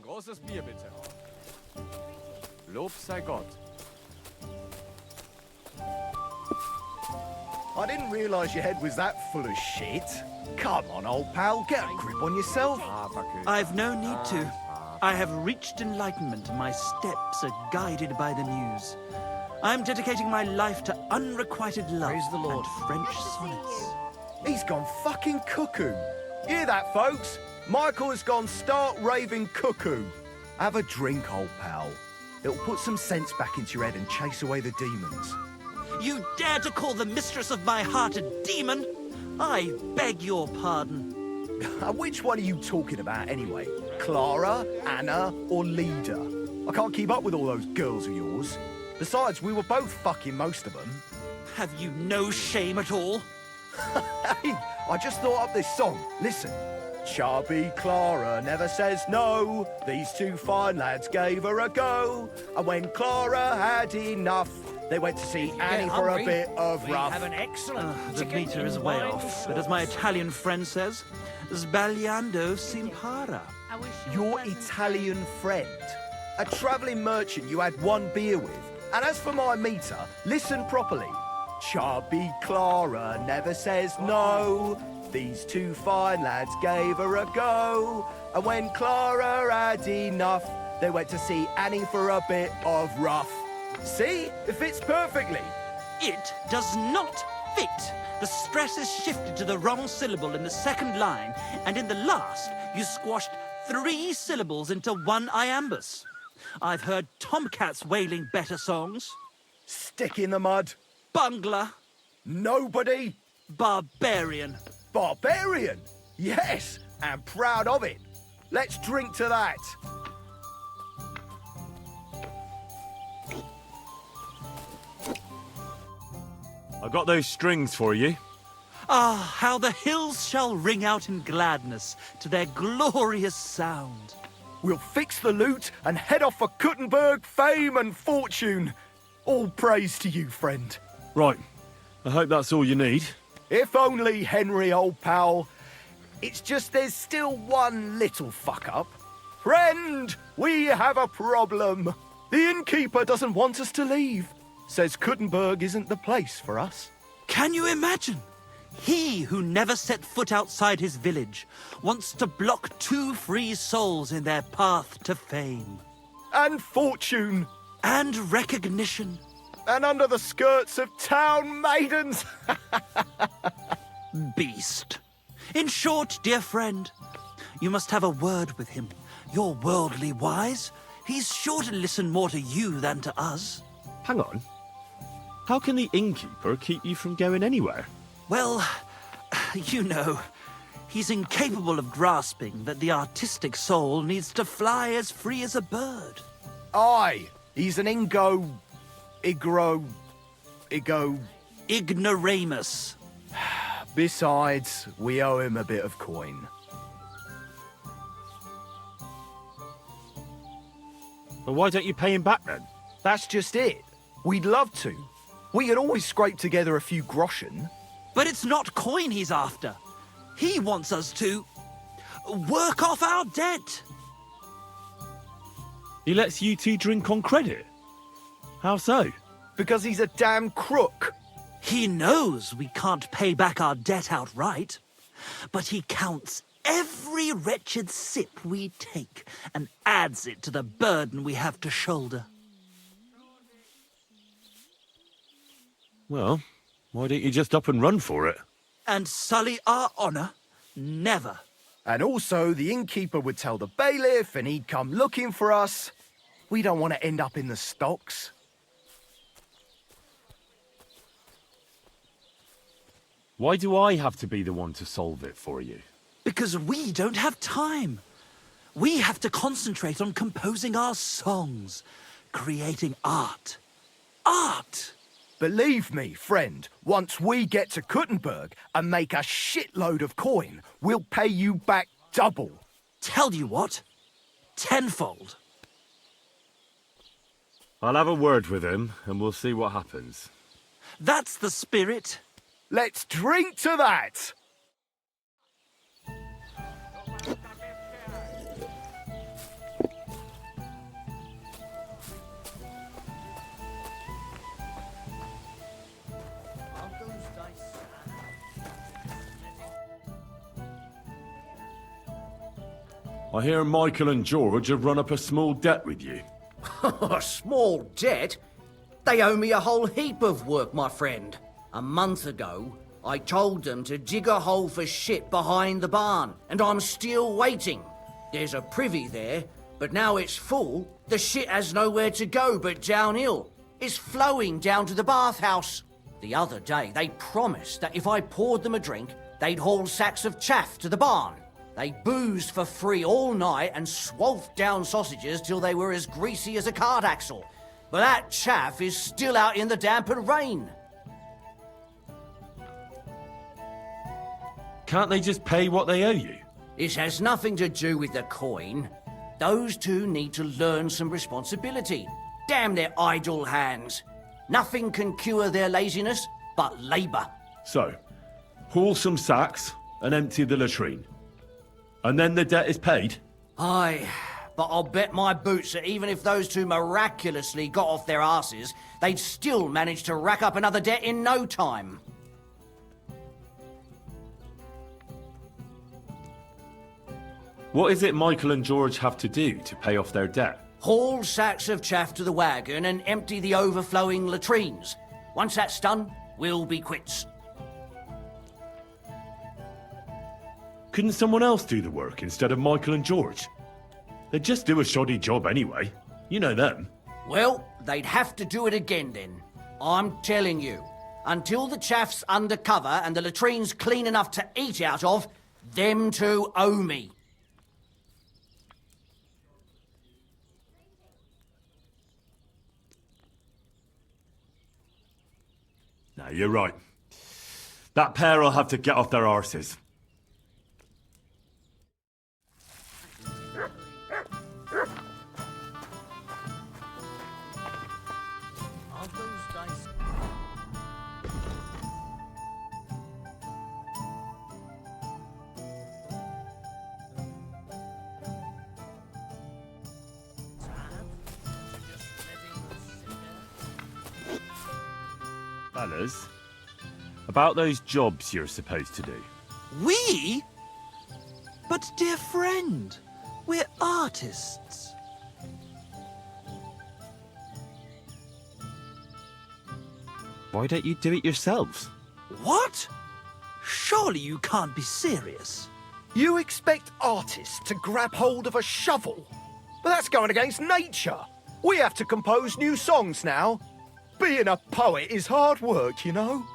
großes Bier bitte. Lob sei Gott. I didn't realise your head was that full of shit. Come on, old pal, get a grip on yourself. I've no need to. I have reached enlightenment. My steps are guided by the muse. I'm dedicating my life to unrequited love Praise the Lord. and French sonnets. He's gone fucking cuckoo. Hear that, folks? Michael has gone stark raving cuckoo. Have a drink, old pal. It'll put some sense back into your head and chase away the demons. You dare to call the mistress of my heart a demon? I beg your pardon. Which one are you talking about anyway? Clara, Anna, or Leda? I can't keep up with all those girls of yours. Besides, we were both fucking most of them. Have you no shame at all? Hey, I just thought up this song. Listen. Chubby Clara never says no. These two fine lads gave her a go. And when Clara had enough, they went to see Annie for a bit of rough. We have an excellent The meter is way off, but as my Italian friend says, sbagliando si impara. Your Italian friend? A travelling merchant you had one beer with? And as for my meter, listen properly. Chubby Clara never says no. These two fine lads gave her a go. And when Clara had enough, they went to see Annie for a bit of rough. See? It fits perfectly. It does not fit. The stress is shifted to the wrong syllable in the second line, and in the last, you squashed 3 syllables into one iambus. I've heard tomcats wailing better songs. Stick in the mud. Bungler. Nobody. Barbarian. Barbarian? Yes, and proud of it. Let's drink to that. I got those strings for you. Ah, how the hills shall ring out in gladness to their glorious sound. We'll fix the loot and head off for Kuttenberg, fame and fortune. All praise to you, friend. Right. I hope that's all you need. If only, Henry, old pal. It's just there's still one little fuck-up. Friend, we have a problem. The innkeeper doesn't want us to leave. Says Kuttenberg isn't the place for us. Can you imagine? He who never set foot outside his village wants to block 2 free souls in their path to fame. And fortune. And recognition. And under the skirts of town maidens. Beast. In short, dear friend, you must have a word with him. You're worldly wise. He's sure to listen more to you than to us. Hang on. How can the innkeeper keep you from going anywhere? Well, you know, he's incapable of grasping that the artistic soul needs to fly as free as a bird. Aye, he's an Ignoramus. Besides, we owe him a bit of coin. Well, why don't you pay him back then? That's just it. We'd love to. We could always scrape together a few groschen. But it's not coin he's after. He wants us to work off our debt. He lets you two drink on credit? How so? Because he's a damn crook. He knows we can't pay back our debt outright, but he counts every wretched sip we take and adds it to the burden we have to shoulder. Well, why don't you just up and run for it? And sully our honour? Never. And also, the innkeeper would tell the bailiff and he'd come looking for us. We don't want to end up in the stocks. Why do I have to be the one to solve it for you? Because we don't have time. We have to concentrate on composing our songs, creating art. Art! Believe me, friend, once we get to Kuttenberg and make a shitload of coin, we'll pay you back double. Tell you what, tenfold. I'll have a word with him and we'll see what happens. That's the spirit. Let's drink to that! I hear Michael and George have run up a small debt with you. A small debt? They owe me a whole heap of work, my friend. A month ago, I told them to dig a hole for shit behind the barn, and I'm still waiting. There's a privy there, but now it's full. The shit has nowhere to go but downhill. It's flowing down to the bathhouse. The other day, they promised that if I poured them a drink, they'd haul sacks of chaff to the barn. They boozed for free all night and swathed down sausages till they were as greasy as a cart axle. But that chaff is still out in the damp and rain. Can't they just pay what they owe you? This has nothing to do with the coin. Those two need to learn some responsibility. Damn their idle hands. Nothing can cure their laziness but labour. So, haul some sacks and empty the latrine. And then the debt is paid? Aye, but I'll bet my boots that even if those two miraculously got off their asses, they'd still manage to rack up another debt in no time. What is it Michael and George have to do to pay off their debt? Haul sacks of chaff to the wagon and empty the overflowing latrines. Once that's done, we'll be quits. Couldn't someone else do the work instead of Michael and George? They'd just do a shoddy job anyway. You know them. Well, they'd have to do it again then. I'm telling you. Until the chaff's under cover and the latrine's clean enough to eat out of, them two owe me. No, you're right. That pair will have to get off their arses. Fellas, about those jobs you're supposed to do. We? But, dear friend, we're artists. Why don't you do it yourselves? What? Surely you can't be serious. You expect artists to grab hold of a shovel? But that's going against nature. We have to compose new songs now. Being a poet is hard work, you know.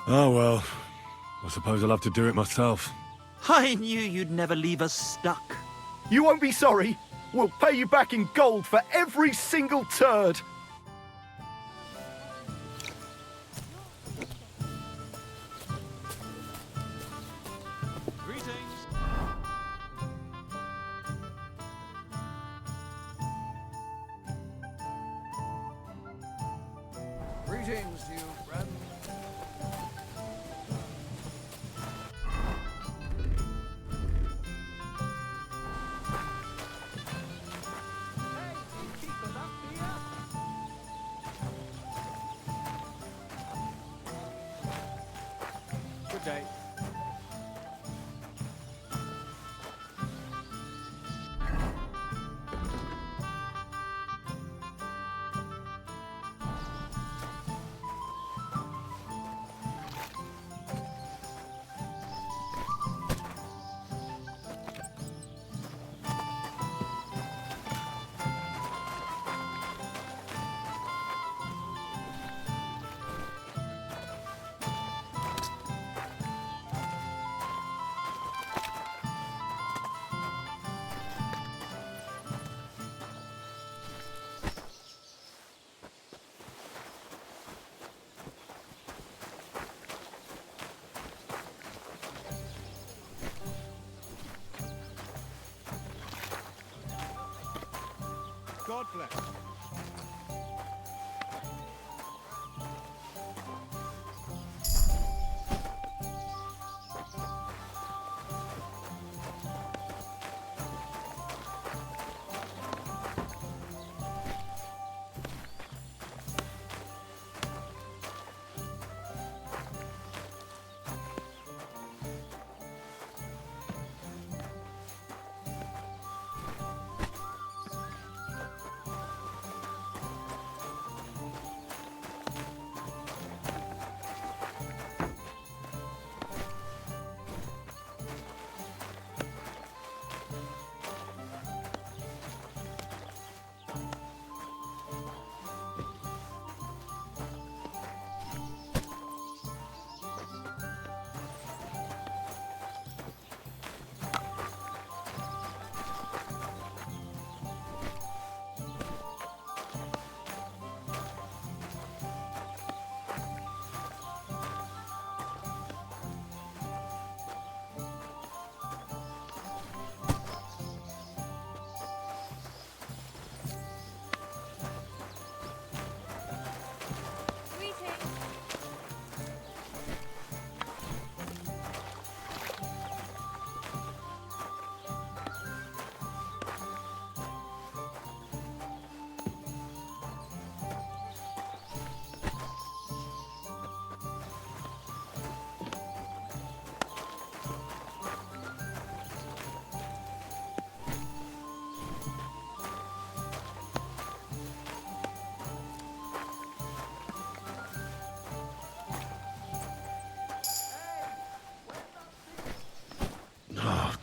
Oh well, I suppose I'll have to do it myself. I knew you'd never leave us stuck. You won't be sorry. We'll pay you back in gold for every single turd. Greetings to you, friend. Hey, innkeeper, that beer? Good day. God bless.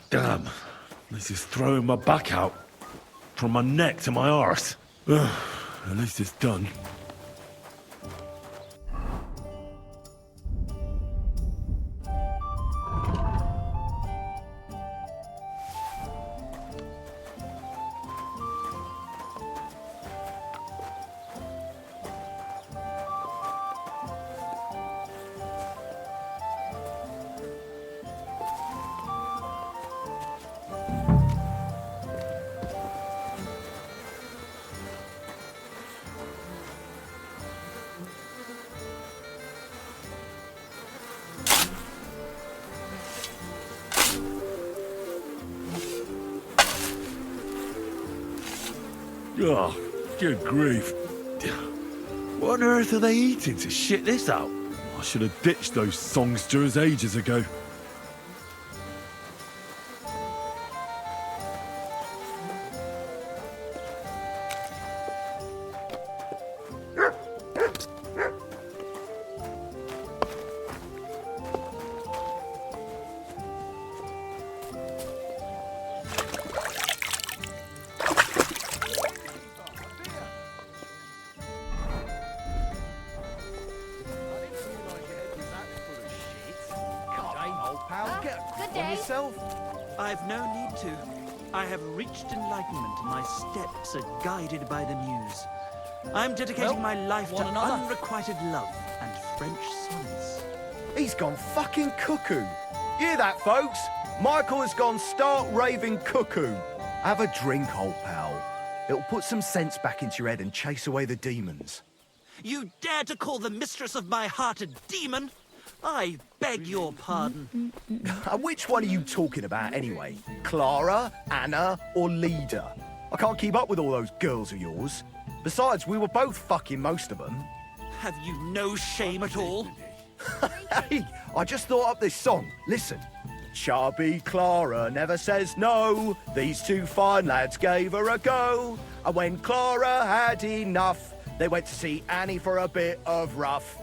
Damn. This is throwing my back out. From my neck to my arse. Ugh, at least it's done. Oh, good grief. What on earth are they eating to shit this out? I should have ditched those songsters ages ago. Good day. Yourself? I've no need to. I have reached enlightenment. My steps are guided by the muse. I'm dedicating my life to unrequited love and French sonnets. He's gone fucking cuckoo. Hear that, folks? Michael has gone stark raving cuckoo. Have a drink, old pal. It'll put some sense back into your head and chase away the demons. You dare to call the mistress of my heart a demon? I beg your pardon. Which one are you talking about, anyway? Clara, Anna, or Leda? I can't keep up with all those girls of yours. Besides, we were both fucking most of them. Have you no shame at all? Hey, I just thought up this song. Listen. Chubby Clara never says no. These two fine lads gave her a go. And when Clara had enough, they went to see Annie for a bit of rough.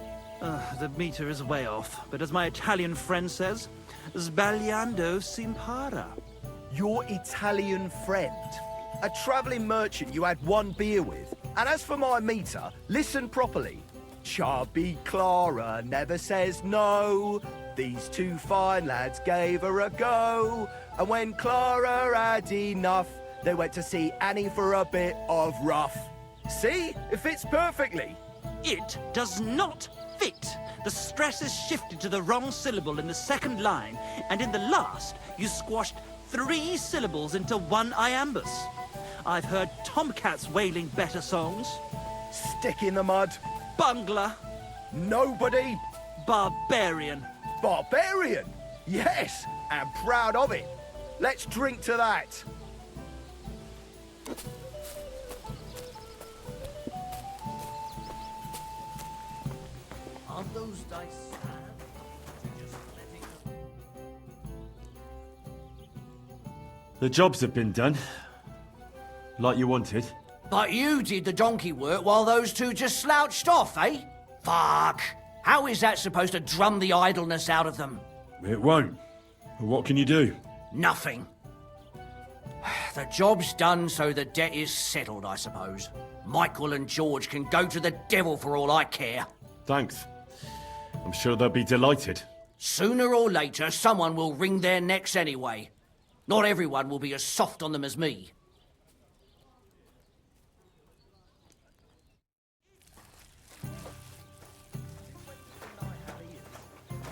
The meter is way off, but as my Italian friend says, sbagliando si impara. Your Italian friend? A travelling merchant you had one beer with? And as for my meter, listen properly. Chubby Clara never says no. These two fine lads gave her a go. And when Clara had enough, they went to see Annie for a bit of rough. See? It fits perfectly. It does not fit. The stress is shifted to the wrong syllable in the second line, and in the last, you squashed 3 syllables into one iambus. I've heard tomcats wailing better songs. Stick in the mud. Bungler. Nobody. Barbarian. Barbarian? Yes, and proud of it. Let's drink to that. Aren't those dice sad? Just letting them... The jobs have been done. Like you wanted. But you did the donkey work while those two just slouched off, eh? Fuck! How is that supposed to drum the idleness out of them? It won't. But what can you do? Nothing. The job's done, so the debt is settled, I suppose. Michael and George can go to the devil for all I care. Thanks. I'm sure they'll be delighted. Sooner or later, someone will wring their necks anyway. Not everyone will be as soft on them as me.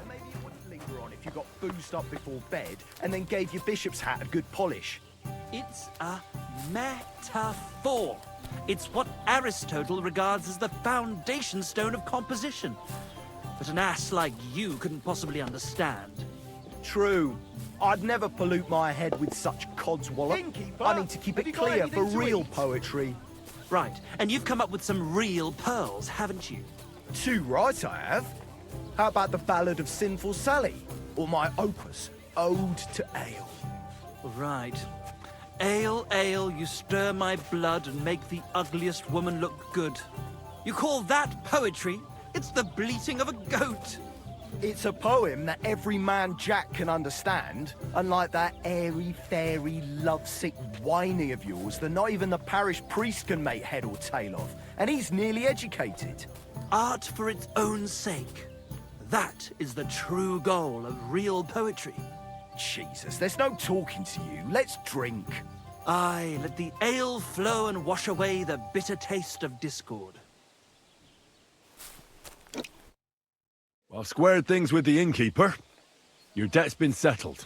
Maybe it wouldn't linger on if you got boozed up before bed and then gave your bishop's hat a good polish. It's a metaphor. It's what Aristotle regards as the foundation stone of composition. But an ass like you couldn't possibly understand. True. I'd never pollute my head with such codswallop. Innkeeper, I need to keep have it you got clear for anything to real eat? poetry. Right, and you've come up with some real pearls, haven't you? Too right I have. How about the Ballad of Sinful Sally? Or my opus, Ode to Ale? Right. Ale, ale, you stir my blood and make the ugliest woman look good. You call that poetry? It's the bleating of a goat. It's a poem that every man Jack can understand, unlike that airy-fairy, lovesick whining of yours that not even the parish priest can make head or tail of, and he's nearly educated. Art for its own sake. That is the true goal of real poetry. Jesus, there's no talking to you. Let's drink. Aye, let the ale flow and wash away the bitter taste of discord. I've squared things with the innkeeper. Your debt's been settled.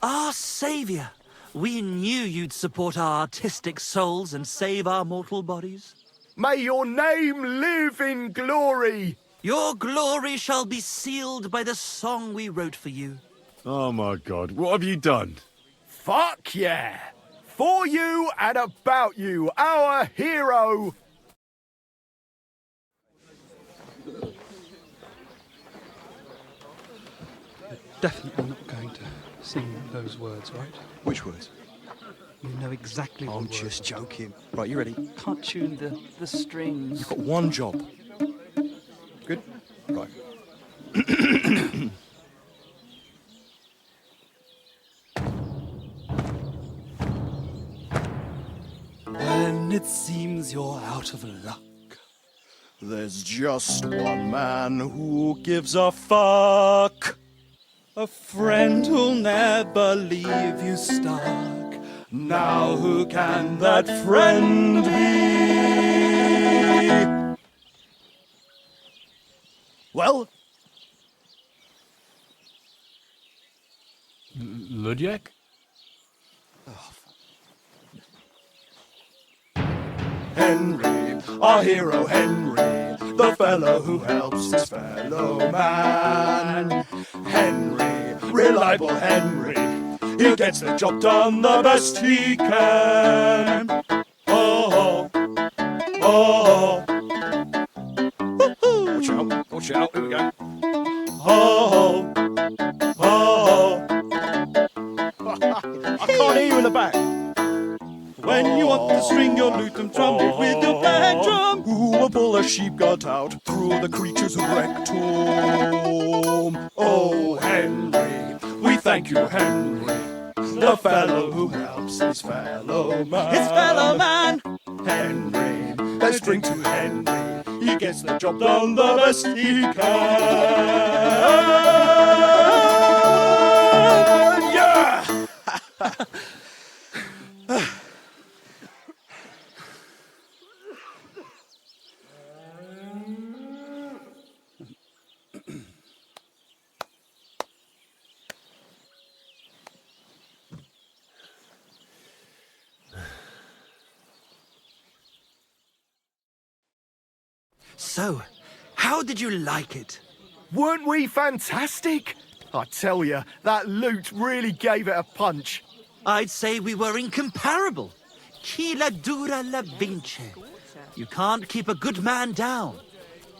Our savior! We knew you'd support our artistic souls and save our mortal bodies. May your name live in glory! Your glory shall be sealed by the song we wrote for you. Oh my God, what have you done? Fuck yeah! For you and about you, our hero! Definitely not going to sing those words, right? Which words? You know exactly what I'm words. just joking. Right, you ready? Can't tune the strings. You've got one job. Good? Right. When it seems you're out of luck, there's just one man who gives a fuck. A friend who'll never leave you stuck. Now who can that friend be? Well, Ludiak? Henry, our hero Henry, the fellow who helps his fellow man. Henry, reliable Henry, he gets the job done the best he can. Oh, oh, oh. Watch out, here we go. Oh, oh. I can't hear you in the back. When you want to string your lute and trumpet with your back drum, Who will pull a sheep gut out through the creature's rectum? oh Henry, we thank you Henry, the fellow who helps his fellow man. His fellow man! Henry, let's drink to Henry, he gets the job done the best he can. Yeah! So, how did you like it? Weren't we fantastic? I tell you, that lute really gave it a punch. I'd say we were incomparable. Chi la dura la vince. You can't keep a good man down.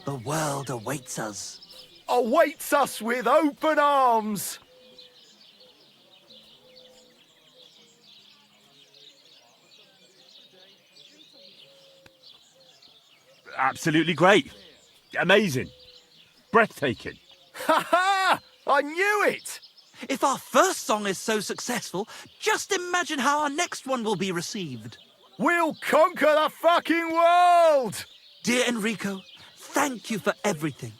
The world awaits us. Awaits us with open arms. Absolutely great. Amazing. Breathtaking. Ha ha! I knew it! If our first song is so successful, just imagine how our next one will be received. We'll conquer the fucking world! Dear Enrico, thank you for everything.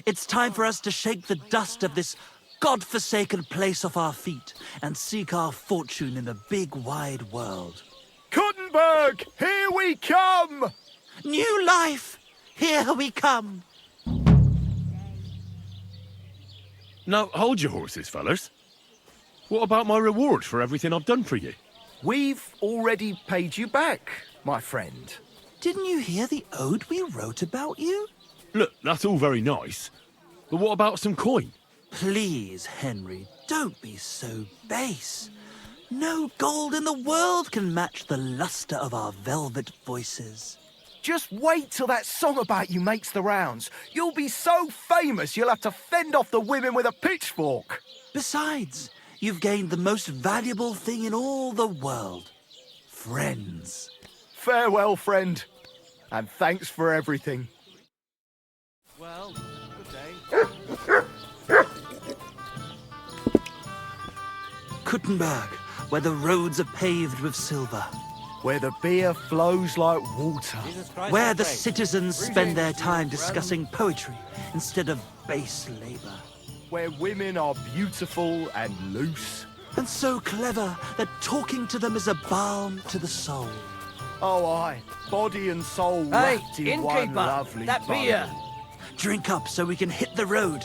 It's time for us to shake the dust of this godforsaken place off our feet and seek our fortune in the big wide world. Kuttenberg, here we come! New life! Here we come! Now, hold your horses, fellas. What about my reward for everything I've done for you? We've already paid you back, my friend. Didn't you hear the ode we wrote about you? Look, that's all very nice. But what about some coin? Please, Henry, don't be so base. No gold in the world can match the luster of our velvet voices. Just wait till that song about you makes the rounds. You'll be so famous you'll have to fend off the women with a pitchfork. Besides, you've gained the most valuable thing in all the world. Friends. Farewell, friend. And thanks for everything. Well, good day. Kuttenberg, where the roads are paved with silver. Where the beer flows like water. Where the citizens spend their time discussing poetry instead of base labor. Where women are beautiful and loose. And so clever that talking to them is a balm to the soul. Oh, aye. Body and soul Hey, wrapped in one innkeeper, lovely that bundle. beer. Drink up so we can hit the road.